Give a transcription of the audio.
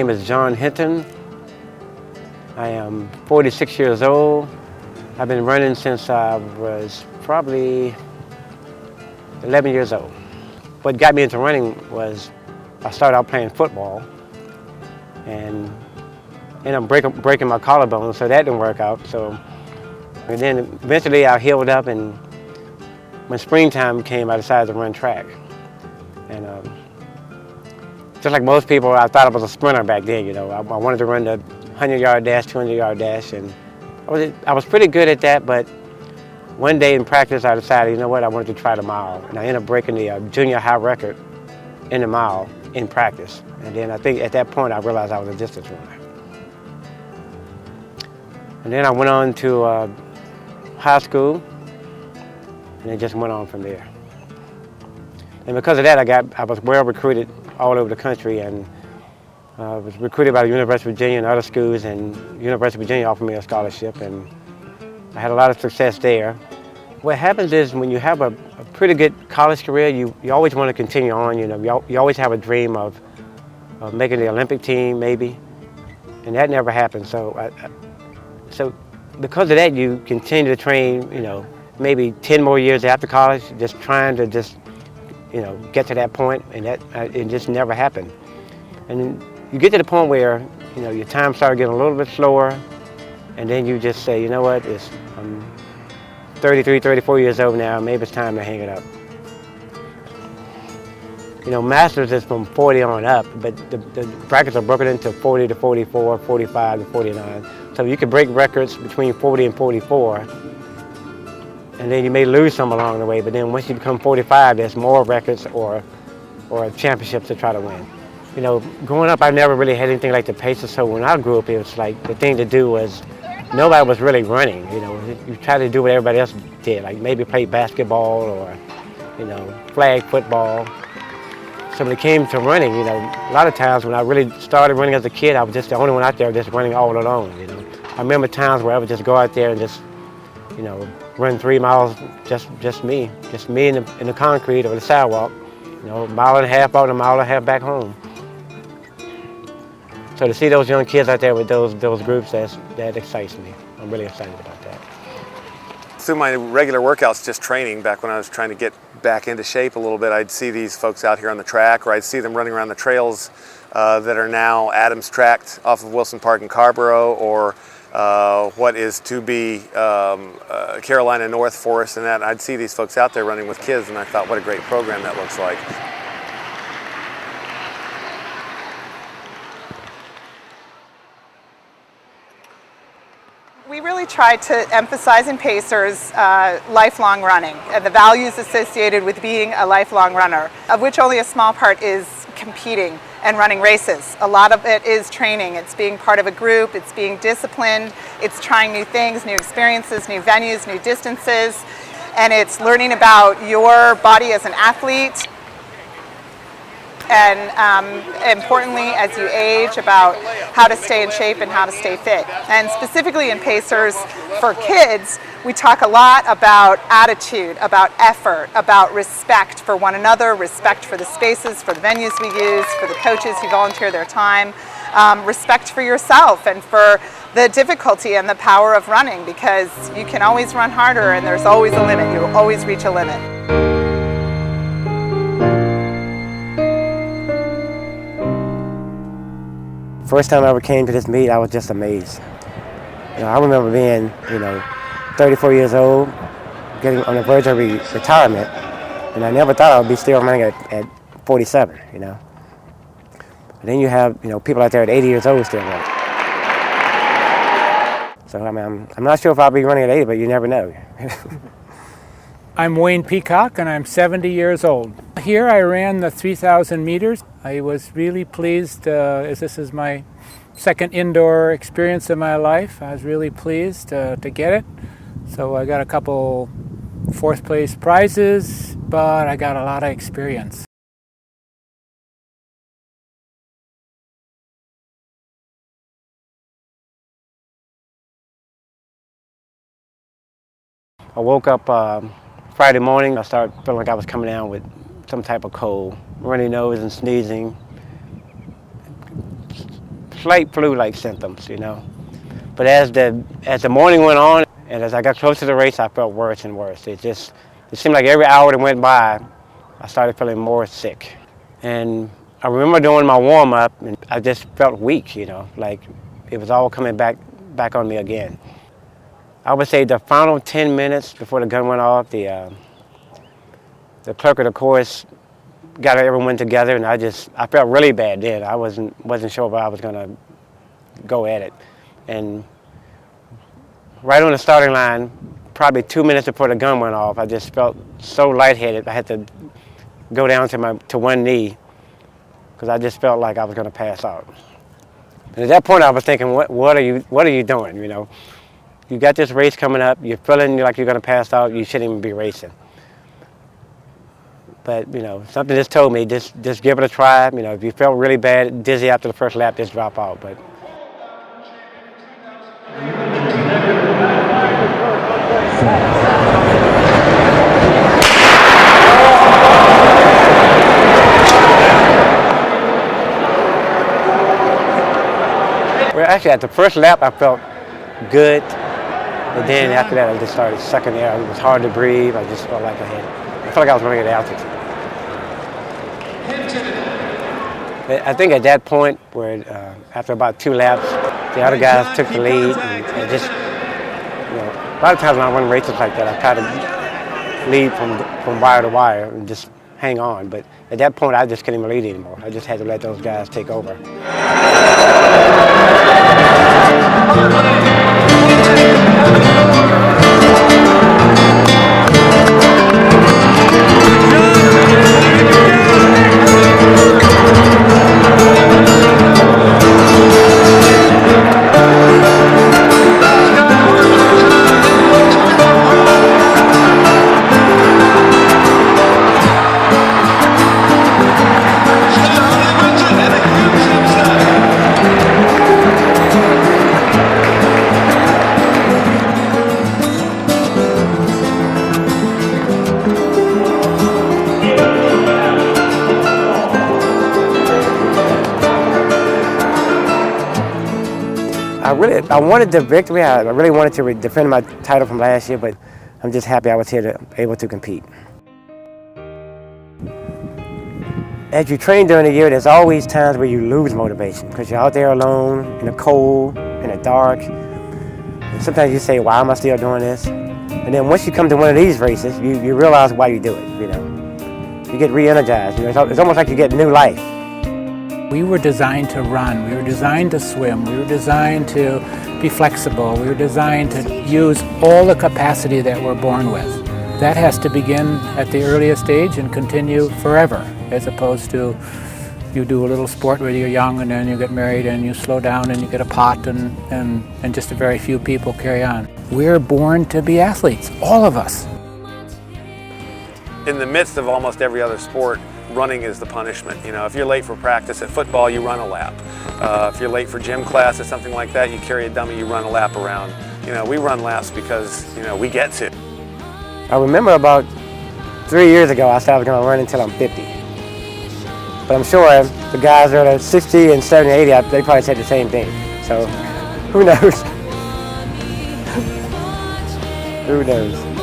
name is John Hinton. I am 46 years old. I've been running since I was probably 11 years old. What got me into running was I started out playing football and ended up breaking my collarbone, so that didn't work out. And then eventually I healed up, and when springtime came, I decided to run track. And just like most people, I thought I was a sprinter back then. You know, I wanted to run the 100-yard dash, 200-yard dash, and I was pretty good at that. But one day in practice, I decided, you know what, I wanted to try the mile, and I ended up breaking the junior high record in the mile in practice. And then I think at that point, I realized I was a distance runner. And then I went on to high school, and it just went on from there. And because of that, I was well recruited all over the country, and I was recruited by the University of Virginia and other schools, and University of Virginia offered me a scholarship, and I had a lot of success there. What happens is when you have a pretty good college career, you always want to continue on. You know, you always have a dream of making the Olympic team, maybe, and that never happened. So because of that, you continue to train, you know, maybe 10 more years after college, just trying to you know, get to that point, and it just never happened. And you get to the point where, you know, your time started getting a little bit slower, and then you just say, you know what, I'm 33, 34 years old now, maybe it's time to hang it up. You know, masters is from 40 on up, but the brackets are broken into 40 to 44, 45 to 49. So you can break records between 40 and 44, and then you may lose some along the way, but then once you become 45, there's more records or championships to try to win. You know, growing up, I never really had anything like the paces, so when I grew up, it was like the thing to do was, nobody was really running. You know, you try to do what everybody else did, like maybe play basketball or, you know, flag football. So when it came to running, you know, a lot of times when I really started running as a kid, I was just the only one out there just running all alone, you know. I remember times where I would just go out there and just, you know, run 3 miles, just me in the concrete or the sidewalk, you know, 1.5 miles out and 1.5 miles back home. So to see those young kids out there with those groups, that excites me. I'm really excited about that. Through my regular workouts, just training, back when I was trying to get back into shape a little bit, I'd see these folks out here on the track, or I'd see them running around the trails that are now Adams tracked off of Wilson Park in Carrboro, or what is to be Carolina North Forest and that. I'd see these folks out there running with kids, and I thought, what a great program that looks like. We really try to emphasize in Pacers lifelong running and the values associated with being a lifelong runner, of which only a small part is competing and running races. A lot of it is training. It's being part of a group, it's being disciplined, it's trying new things, new experiences, new venues, new distances, and it's learning about your body as an athlete, and importantly, as you age, about how to stay in shape and how to stay fit. And specifically in Pacers for kids, we talk a lot about attitude, about effort, about respect for one another, respect for the spaces, for the venues we use, for the coaches who volunteer their time, respect for yourself and for the difficulty and the power of running, because you can always run harder and there's always a limit. You will always reach a limit. First time I ever came to this meet, I was just amazed. You know, I remember being, you know, 34 years old, getting on the verge of retirement, and I never thought I would be still running at 47, you know. But then you have, you know, people out there at 80 years old still running. So I mean, I'm not sure if I'll be running at 80, but you never know. I'm Wayne Peacock, and I'm 70 years old. Here I ran the 3,000 meters. I was really pleased, as this is my second indoor experience in my life. I was really pleased to get it. So I got a couple fourth place prizes, but I got a lot of experience. I woke up Friday morning. I started feeling like I was coming down with some type of cold, runny nose and sneezing. slight flu-like symptoms, you know. But as the morning went on, and as I got closer to the race, I felt worse and worse. It seemed like every hour that went by, I started feeling more sick. And I remember doing my warm-up, and I just felt weak, you know, like it was all coming back on me again. I would say the final 10 minutes before the gun went off, the clerk of the course got everyone together, and I felt really bad then. I wasn't sure if I was going to go at it. And right on the starting line, probably 2 minutes before the gun went off, I just felt so lightheaded. I had to go down to one knee because I just felt like I was going to pass out. And at that point, I was thinking, what are you doing? You know, you got this race coming up. You're feeling like you're going to pass out. You shouldn't even be racing. But you know, something just told me just give it a try. You know, if you felt really bad, dizzy after the first lap, just drop out. But well, actually, at the first lap, I felt good. But then after that, I just started sucking air. It was hard to breathe. I just felt like I felt like I was running at altitude. I think at that point, where after about 2 laps, the other guys took the lead, and just, you know, a lot of times when I run races like that, I try to lead from wire to wire and just hang on. But at that point, I just couldn't even lead anymore. I just had to let those guys take over. I wanted the victory. I really wanted to defend my title from last year, but I'm just happy I was able to compete. As you train during the year, there's always times where you lose motivation because you're out there alone, in the cold, in the dark. And sometimes you say, why am I still doing this? And then once you come to one of these races, you realize why you do it, you know. You get re-energized. You know, it's almost like you get new life. We were designed to run, we were designed to swim, we were designed to be flexible, we were designed to use all the capacity that we're born with. That has to begin at the earliest age and continue forever, as opposed to you do a little sport when you're young and then you get married and you slow down and you get a pot and just a very few people carry on. We're born to be athletes, all of us. In the midst of almost every other sport, running is the punishment. You know, if you're late for practice at football, you run a lap. If you're late for gym class or something like that, you carry a dummy, you run a lap around. You know, we run laps because, you know, we get to. I remember about 3 years ago, I said I was going to run until I'm 50. But I'm sure the guys that are 60 and 70, 80, they probably said the same thing. So, who knows? Who knows?